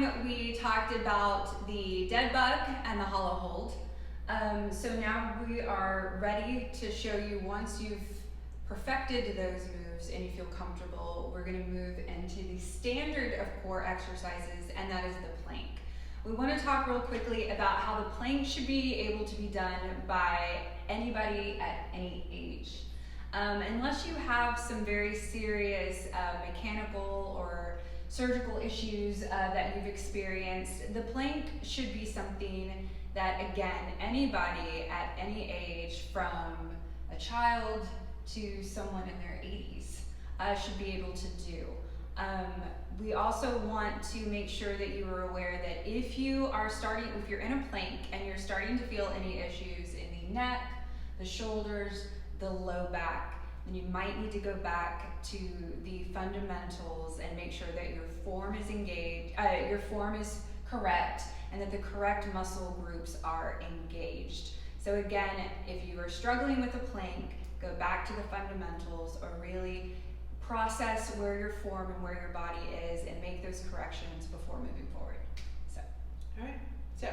time we talked about the dead bug and the hollow hold. So now we are ready to show you, once you've perfected those moves and you feel comfortable, we're going to move into the standard of core exercises, and that is the plank. We want to talk real quickly about how the plank should be able to be done by anybody at any age. Unless you have some very serious mechanical or surgical issues that you've experienced, the plank should be something that, again, anybody at any age, from a child to someone in their 80s, should be able to do. We also want to make sure that you are aware that if you're in a plank and you're starting to feel any issues in the neck, the shoulders, the low back, then you might need to go back to the fundamentals and make sure that your form is engaged, your form is correct, and that the correct muscle groups are engaged. So again, if you are struggling with a plank, go back to the fundamentals, or really process where your form and where your body is and make those corrections before moving forward. So, all right. So,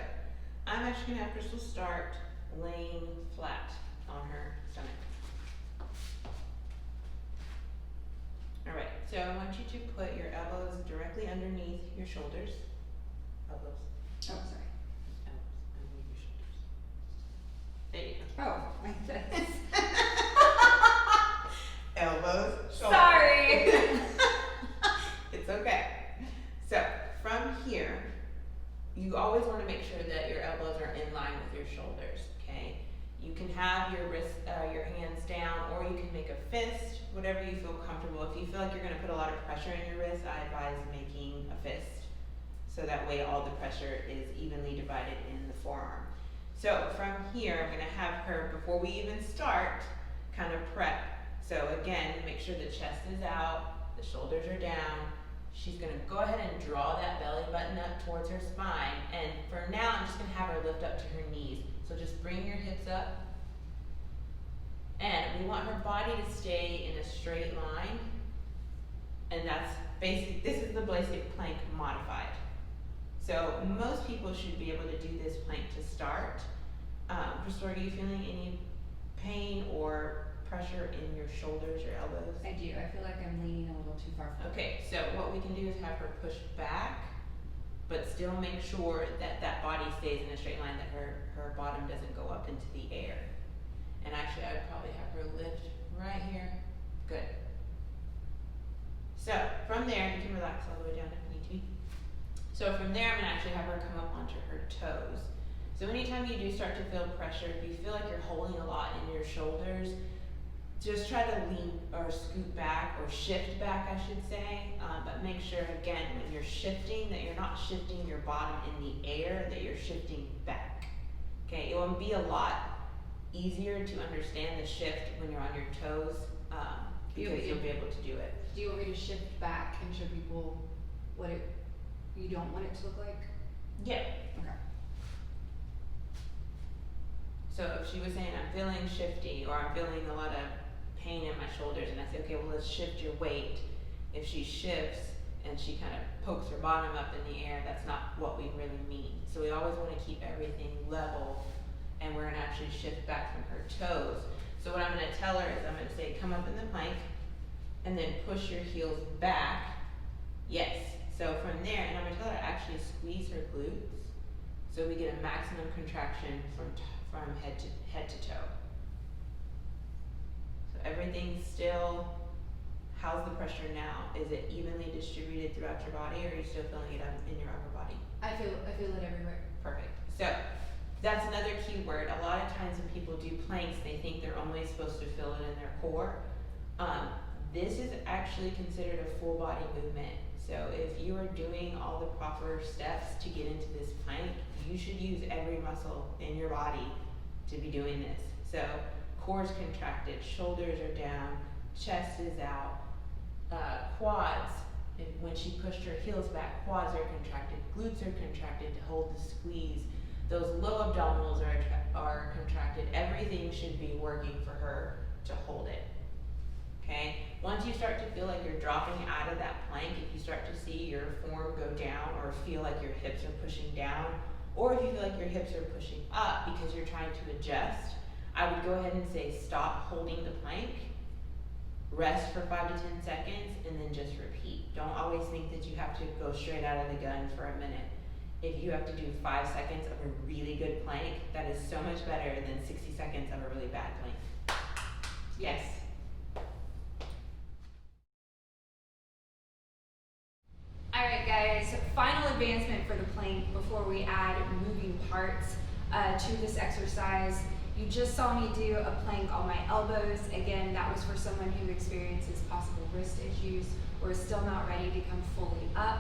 I'm actually gonna have Crystal start laying flat on her stomach. All right. So I want you to put your elbows directly underneath your shoulders. Elbows. oh, sorry. Elbows underneath your shoulders. There you go. Oh, my goodness. Elbows, shoulders. Sorry. It's okay. So from here, you always want to make sure that your elbows are in line with your shoulders. Okay. You can have your your hands down, or you can make a fist, whatever you feel comfortable. If you feel like you're going to put a lot of pressure in your wrist, I advise making a fist, so that way all the pressure is evenly divided in the forearm. So from here, I'm going to have her, before we even start, kind of prep. So again, make sure the chest is out, the shoulders are down. She's going to go ahead and draw that belly button up towards her spine. And for now, I'm just going to have her lift up to her knees. So just bring your hips up. And we want her body to stay in a straight line. And that's basically, this is the basic plank modified. So most people should be able to do this plank to start. Crystal, are you feeling any pain or pressure in your shoulders or elbows? I do. I feel like I'm leaning a little too far forward. Okay, so what we can do is have her push back, but still make sure that that body stays in a straight line, that her bottom doesn't go up into the air. And actually, I would probably have her lift right here. Good. So from there, you can relax all the way down if you need to. So from there, I'm going to actually have her come up onto her toes. So anytime you do start to feel pressure, if you feel like you're holding a lot in your shoulders, just try to lean or scoot back, or shift back, I should say. But make sure, again, when you're shifting, that you're not shifting your bottom in the air, that you're shifting back. Okay, it will be a lot easier to understand the shift when you're on your toes, because you'll be able to do it. Do you want me to shift back and show people what you don't want it to look like? Yeah. Okay. So if she was saying, I'm feeling shifty, or I'm feeling a lot of pain in my shoulders, and I say, okay, well, let's shift your weight. If she shifts and she kind of pokes her bottom up in the air, that's not what we really mean. So we always want to keep everything level, and we're going to actually shift back from her toes. So what I'm going to tell her is, I'm going to say, come up in the plank, and then push your heels back. Yes. So from there, and I'm going to tell her to actually squeeze her glutes, so we get a maximum contraction from head to toe. So everything's still, how's the pressure now? Is it evenly distributed throughout your body, or are you still feeling it in your upper body? I feel it everywhere. Perfect. So that's another key word. A lot of times when people do planks, they think they're only supposed to feel it in their core. This is actually considered a full body movement. So if you are doing all the proper steps to get into this plank, you should use every muscle in your body to be doing this. So core is contracted, shoulders are down, chest is out, quads, when she pushed her heels back, quads are contracted, glutes are contracted to hold the squeeze, those low abdominals are contracted. Everything should be working for her to hold it. okay? Once you start to feel like you're dropping out of that plank, if you start to see your form go down or feel like your hips are pushing down, or if you feel like your hips are pushing up because you're trying to adjust, I would go ahead and say stop holding the plank, rest for 5 to 10 seconds, and then just repeat. Don't always think that you have to go straight out of the gun for a minute. If you have to do 5 seconds of a really good plank, that is so much better than 60 seconds of a really bad plank. Yes. Alright guys, final advancement for the plank before we add moving parts to this exercise. You just saw me do a plank on my elbows. Again, that was for someone who experiences possible wrist issues or is still not ready to come fully up.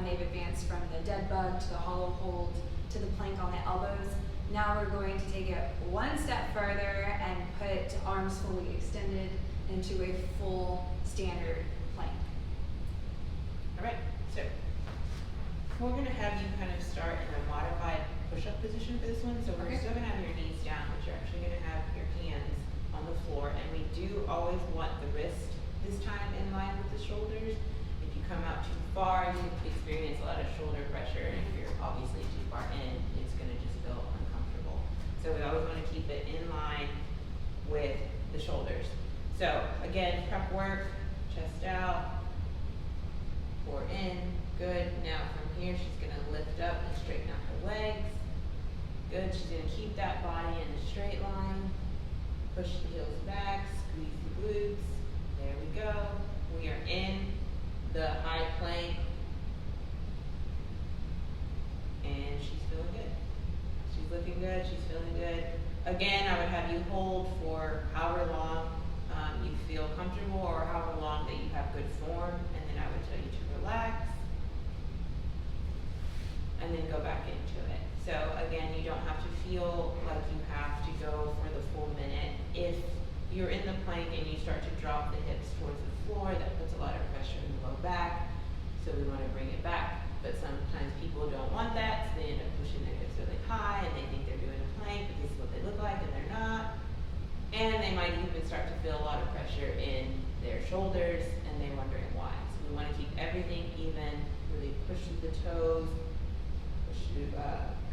They've advanced from the dead bug to the hollow hold to the plank on the elbows. Now we're going to take it one step further and put arms fully extended into a full standard plank. Alright, so we're going to have you kind of start in a modified push-up position for this one. So we're still going to have your knees down, but you're actually going to have your hands on the floor. And we do always want the wrist this time in line with the shoulders. If you come out too far, you can experience a lot of shoulder pressure. And if you're obviously too far in, it's going to just feel uncomfortable. So we always want to keep it in line with the shoulders. So again, prep work, chest out, core in, good. Now from here, she's going to lift up and straighten out her legs. Good, she's going to keep that body in a straight line. Push the heels back, squeeze the glutes. There we go. We are in the high plank. And she's feeling good. She's looking good, she's feeling good. Again, I would have you hold for however long you feel comfortable or however long that you have good form. And then I would tell you to relax. And then go back into it. So again, you don't have to feel like you have to go for the full minute. If you're in the plank and you start to drop the hips towards the floor, that puts a lot of pressure in the low back. So we want to bring it back. But sometimes people don't want that, so they end up pushing their hips really high and they think they're doing a plank, but this is what they look like and they're not. And they might even start to feel a lot of pressure in their shoulders and they're wondering why. So we want to keep everything even, really push through the toes,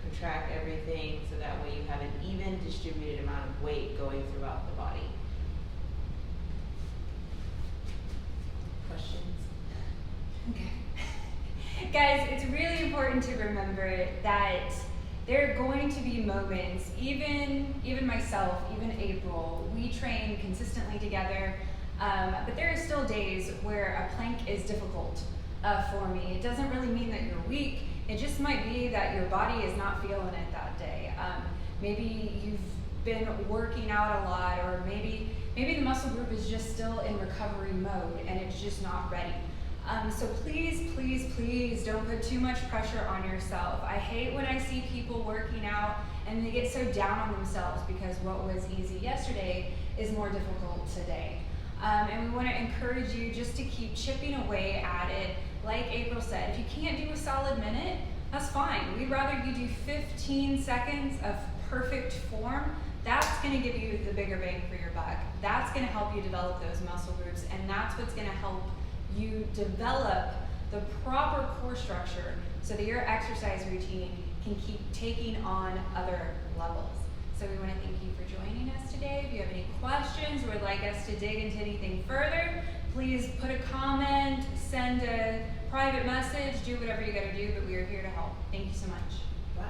contract everything so that way you have an even distributed amount of weight going throughout the body. Questions? Okay. Guys, it's really important to remember that there are going to be moments, even myself, even April, we train consistently together, but there are still days where a plank is difficult for me. It doesn't really mean that you're weak. It just might be that your body is not feeling it that day. Maybe you've been working out a lot, or maybe the muscle group is just still in recovery mode and it's just not ready. So please don't put too much pressure on yourself. I hate when I see people working out and they get so down on themselves because what was easy yesterday is more difficult today. And we want to encourage you just to keep chipping away at it. Like April said, if you can't do a solid minute, that's fine. We'd rather you do 15 seconds of perfect form. That's going to give you the bigger bang for your buck. That's going to help you develop those muscle groups, and that's what's going to help you develop the proper core structure so that your exercise routine can keep taking on other levels. So we want to thank you for joining us today. If you have any questions or would like us to dig into anything further, please put a comment, send a private message, do whatever you got to do, but we are here to help. Thank you so much. Bye.